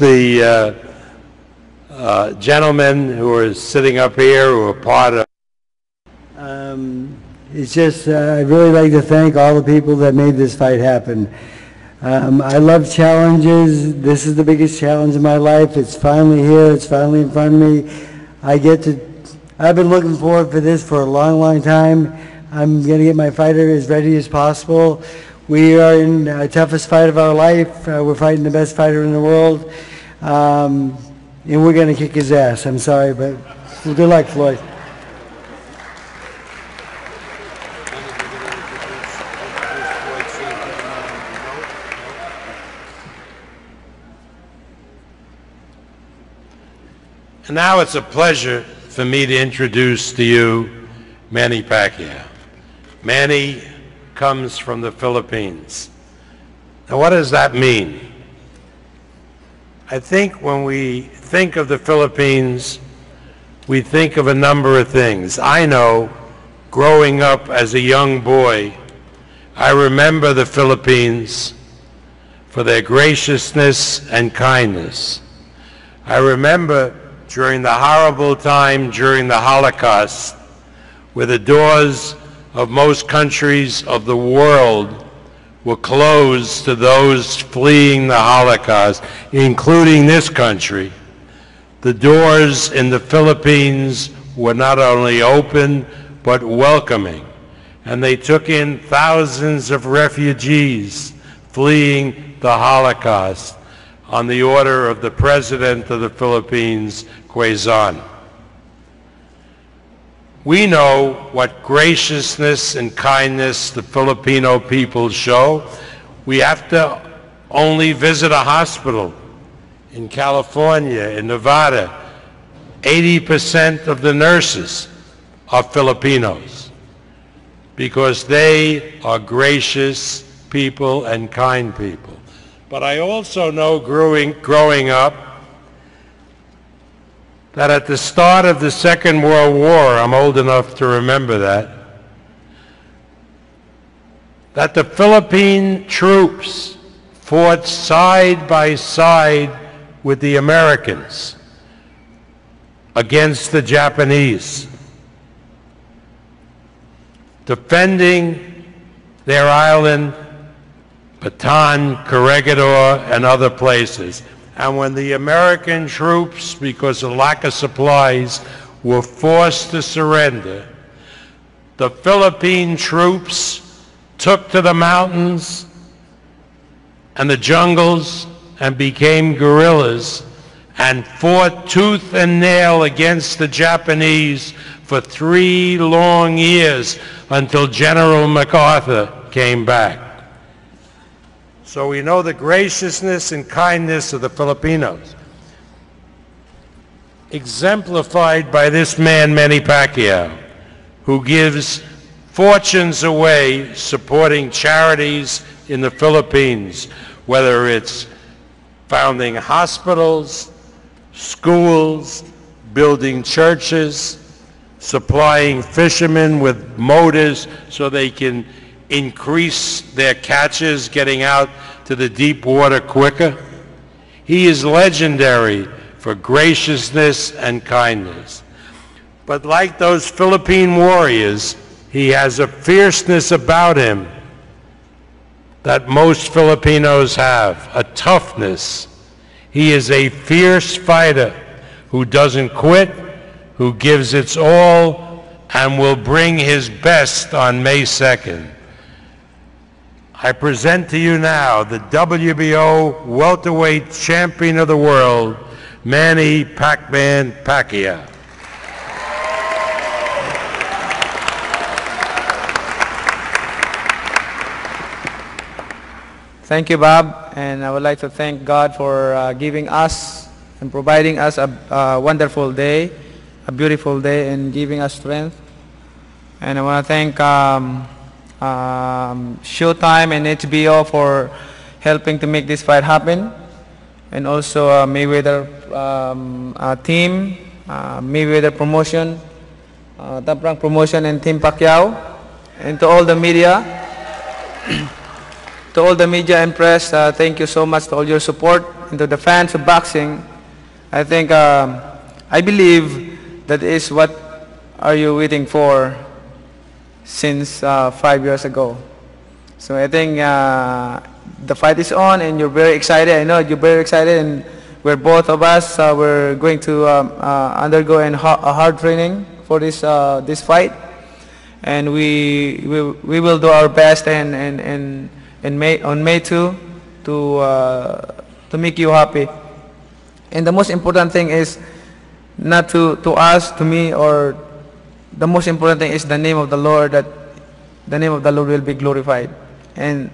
introduce the gentlemen who are sitting up here who are part of. It's just, I'd really like to thank all the people that made this fight happen. I love challenges. This is the biggest challenge of my life. It's finally here. It's finally in front of me. I've been looking forward for this for a long, long time. I'm going to get my fighter as ready as possible. We are in the toughest fight of our life. We're fighting the best fighter in the world. And we're going to kick his ass. I'm sorry, but good luck, Floyd. And now it's a pleasure for me to introduce to you Manny Pacquiao. Manny comes from the Philippines. Now, what does that mean? I think when we think of the Philippines, we think of a number of things. I know, growing up as a young boy, I remember the Philippines for their graciousness and kindness. I remember during the horrible time during the Holocaust, where the doors of most countries of the world were closed to those fleeing the Holocaust, including this country. The doors in the Philippines were not only open, but welcoming. And they took in thousands of refugees fleeing the Holocaust on the order of the President of the Philippines, Quezon. We know what graciousness and kindness the Filipino people show. We have to only visit a hospital in California, in Nevada. 80% of the nurses are Filipinos because they are gracious people and kind people. But I also know growing up that at the start of the Second World War, I'm old enough to remember that the Philippine troops fought side by side with the Americans against the Japanese, defending their island, Bataan, Corregidor, and other places. And when the American troops, because of lack of supplies, were forced to surrender, the Philippine troops took to the mountains and the jungles and became guerrillas and fought tooth and nail against the Japanese for 3 long years until General MacArthur came back. So we know the graciousness and kindness of the Filipinos, exemplified by this man, Manny Pacquiao, who gives fortunes away supporting charities in the Philippines, whether it's founding hospitals, schools, building churches, supplying fishermen with motors so they can increase their catches, getting out to the deep water quicker. He is legendary for graciousness and kindness. But like those Philippine warriors, he has a fierceness about him that most Filipinos have, a toughness. He is a fierce fighter who doesn't quit, who gives its all, and will bring his best on May 2nd. I present to you now the WBO welterweight champion of the world, Manny "Pac-Man" Pacquiao. Thank you, Bob, and I would like to thank God for giving us and providing us a wonderful day, a beautiful day, and giving us strength. And I want to thank Showtime and HBO for helping to make this fight happen, and also Mayweather team, Mayweather promotion, Top Rank promotion, and Team Pacquiao, and to all the media. To all the media and press, thank you so much to all your support. into the fans of boxing, I think, I believe that is what are you waiting for since 5 years ago. So I think the fight is on and you're very excited. I know you're very excited, and we're both of us, we're going to undergo a hard training for this fight. And we will do our best on May 2 to make you happy. And the most important thing is not to us, to me, or the most important thing is the name of the Lord, that the name of the Lord will be glorified. And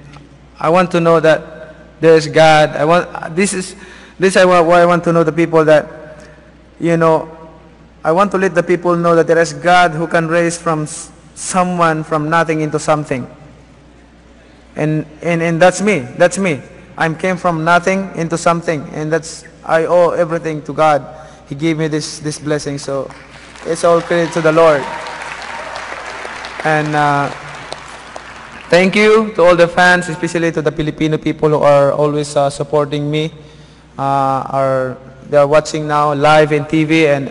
I want to know that there is God. I want why I want to know the people that, you know, I want to let the people know that there is God who can raise from someone from nothing into something. And that's me. That's me. I came from nothing into something, and I owe everything to God. He gave me this blessing, so it's all credit to the Lord. And thank you to all the fans, especially to the Filipino people who are always supporting me. They are watching now live in TV, and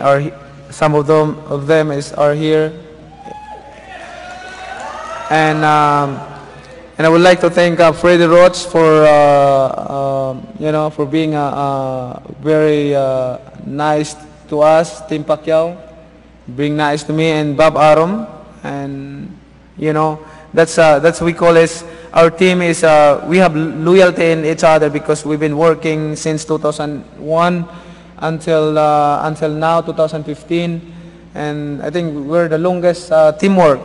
some of them are here. And I would like to thank Freddie Roach for for being very nice to us, Team Pacquiao, being nice to me, and Bob Arum, and that's we call it. Our team is we have loyalty in each other because we've been working since 2001 until now 2015, and I think we're the longest teamwork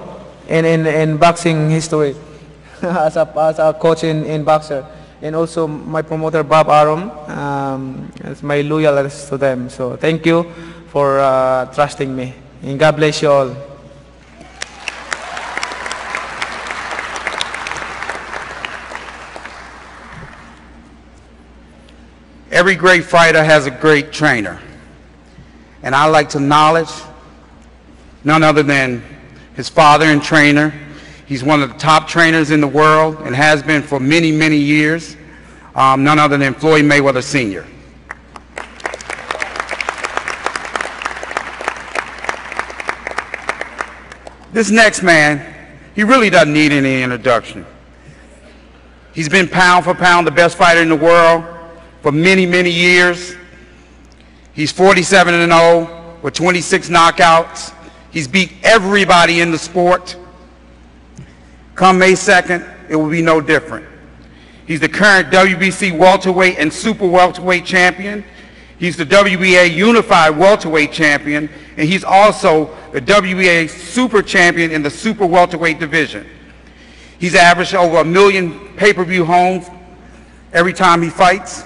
in boxing history as a coach in boxer, and also my promoter Bob Arum, as my loyalty to them. So thank you for trusting me, and God bless you all. Every great fighter has a great trainer, and I like to acknowledge none other than his father and trainer. He's one of the top trainers in the world and has been for many, many years. None other than Floyd Mayweather Sr. This next man, he really doesn't need any introduction. He's been pound for pound the best fighter in the world for many, many years. He's 47-0 with 26 knockouts. He's beat everybody in the sport. Come May 2nd, it will be no different. He's the current WBC welterweight and super welterweight champion. He's the WBA unified welterweight champion, and he's also the WBA super champion in the super welterweight division. He's averaged over 1 million pay-per-view homes every time he fights,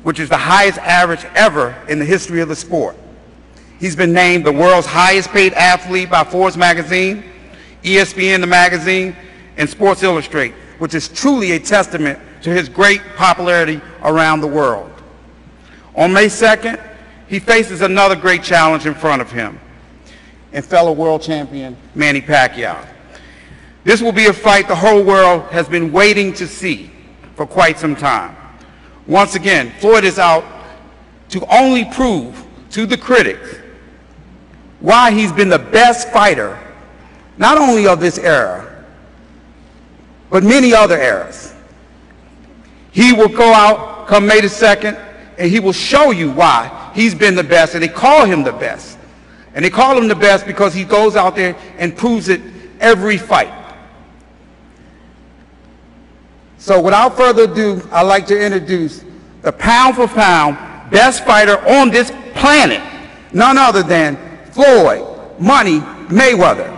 which is the highest average ever in the history of the sport. He's been named the world's highest paid athlete by Forbes magazine, ESPN the magazine, and Sports Illustrated, which is truly a testament to his great popularity around the world. On May 2nd, he faces another great challenge in front of him, and fellow world champion Manny Pacquiao. This will be a fight the whole world has been waiting to see for quite some time. Once again, Floyd is out to only prove to the critics why he's been the best fighter, not only of this era, but many other eras. He will go out come May the 2nd, and he will show you why he's been the best, and they call him the best. And they call him the best because he goes out there and proves it every fight. So without further ado, I'd like to introduce the pound for pound best fighter on this planet, none other than Floyd Money Mayweather.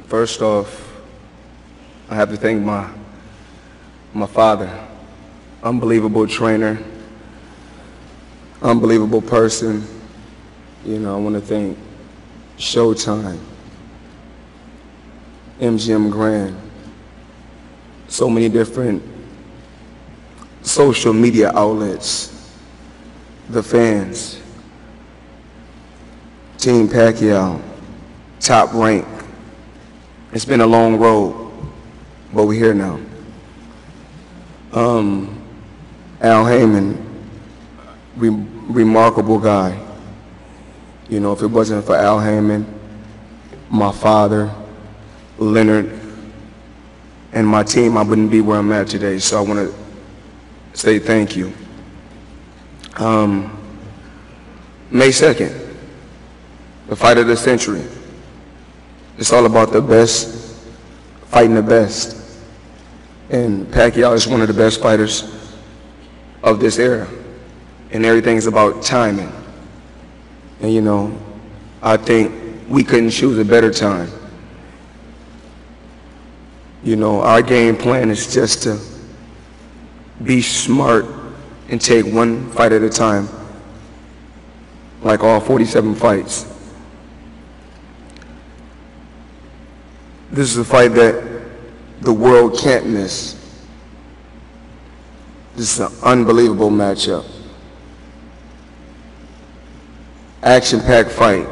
First off, I have to thank my father. Unbelievable trainer, unbelievable person. I want to thank Showtime, MGM Grand, so many different social media outlets, the fans, Team Pacquiao, top rank. It's been a long road, but we're here now. Al Heyman, remarkable guy. You know, if it wasn't for Al Heyman, my father, Leonard, and my team, I wouldn't be where I'm at today. So I want to say thank you. May 2nd, the fight of the century. It's all about the best, fighting the best. And Pacquiao is one of the best fighters of this era. And everything's about timing. And you know, I think we couldn't choose a better time. You know, our game plan is just to be smart and take one fight at a time, like all 47 fights. This is a fight that the world can't miss. This is an unbelievable matchup. Action-packed fight.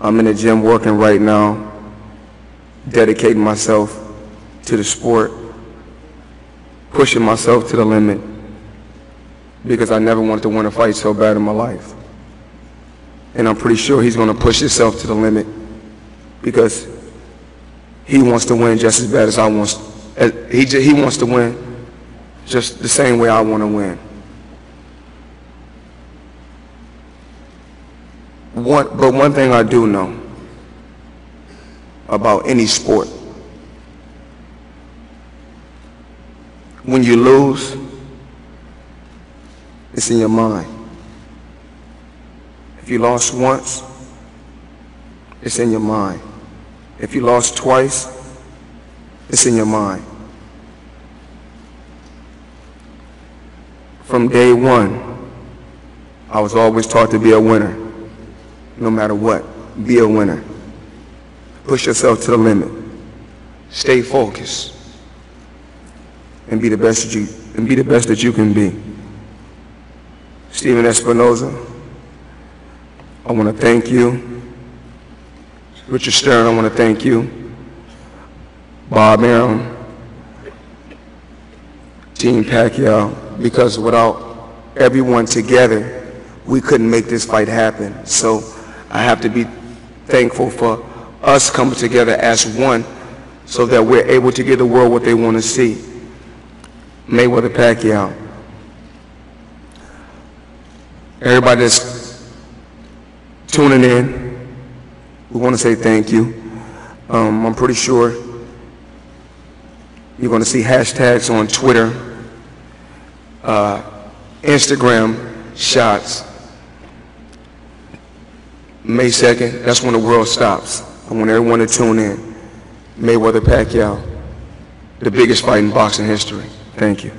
I'm in the gym working right now, dedicating myself to the sport, pushing myself to the limit, because I never wanted to win a fight so bad in my life. And I'm pretty sure he's going to push himself to the limit, because he wants to win just as bad as I want. He wants to win just the same way I want to win. But one thing I do know about any sport, when you lose, it's in your mind. If you lost once, it's in your mind. If you lost twice, it's in your mind. From day one, I was always taught to be a winner. No matter what, be a winner. Push yourself to the limit. Stay focused. And be the best that you can be. Steven Espinoza, I want to thank you. Richard Stern, I want to thank you. Bob Arum, Team Pacquiao, because without everyone together, we couldn't make this fight happen. So I have to be thankful for us coming together as one so that we're able to give the world what they want to see. Mayweather Pacquiao. Everybody that's tuning in, we want to say thank you. I'm pretty sure you're going to see hashtags on Twitter, Instagram shots. May 2nd, that's when the world stops. I want everyone to tune in. Mayweather Pacquiao, the biggest fight in boxing history. Thank you.